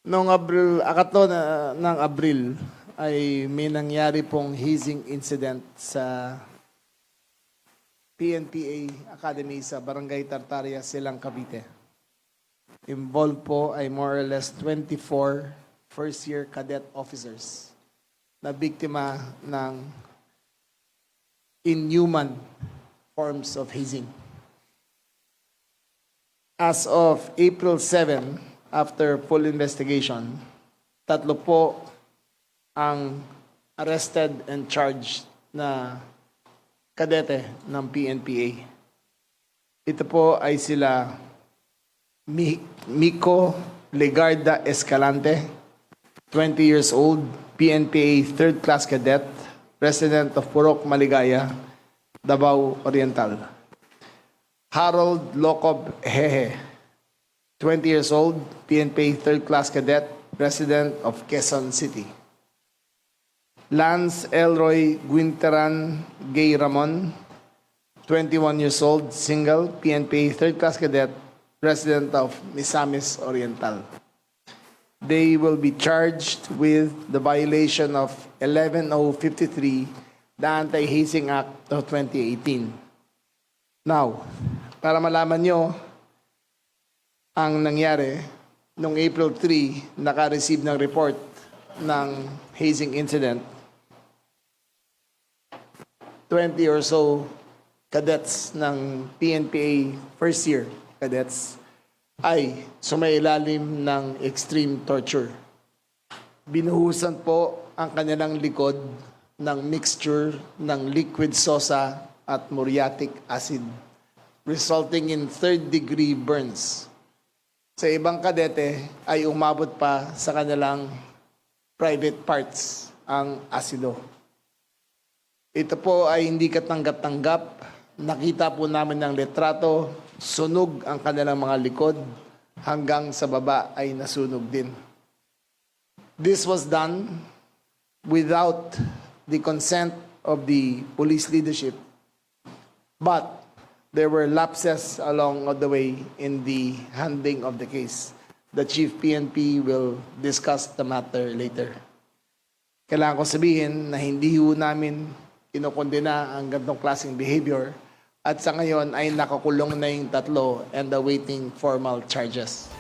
Noong ng Abril ay may nangyari pong hazing incident sa PNPA Academy sa Barangay Tartaria, Silang, Cavite. Involved po ay more or less 24 first-year cadet officers na biktima ng inhuman forms of hazing. As of April 7, after full investigation, 3 po ang arrested and charged na kadete ng PNPA. Ito po ay sila Miko Legarda Escalante, 20 years old, PNPA 3rd class cadet, resident of Purok, Maligaya, Davao Oriental. Harold Locob Hehe, 20 years old, PNPA 3rd class cadet, resident of Quezon City. Lance Elroy Guinteran Gay Ramon, 21 years old, single, PNPA 3rd class cadet, resident of Misamis Oriental. They will be charged with the violation of 11053, the Anti-Hazing Act of 2018. Now, para malaman nyo ang nangyari, noong April 3, naka-receive ng report ng hazing incident. 20 or so cadets ng PNPA first year cadets ay sumailalim ng extreme torture. Binuhusan po ang kanilang likod ng mixture ng liquid sosa at muriatic acid, resulting in third-degree burns. Sa ibang kadete ay umabot pa sa kanilang private parts ang asido. Ito po ay hindi katanggap-tanggap. Nakita po namin ng litrato, sunog ang kanilang mga likod hanggang sa baba ay nasunog din. This was done without the consent of the police leadership, but there were lapses along the way in the handling of the case. The Chief PNP will discuss the matter later. Kailangan ko sabihin na hindi ho namin kinokondena ang ganitong klaseng behavior at sa ngayon ay nakakulong na yung 3 and awaiting formal charges.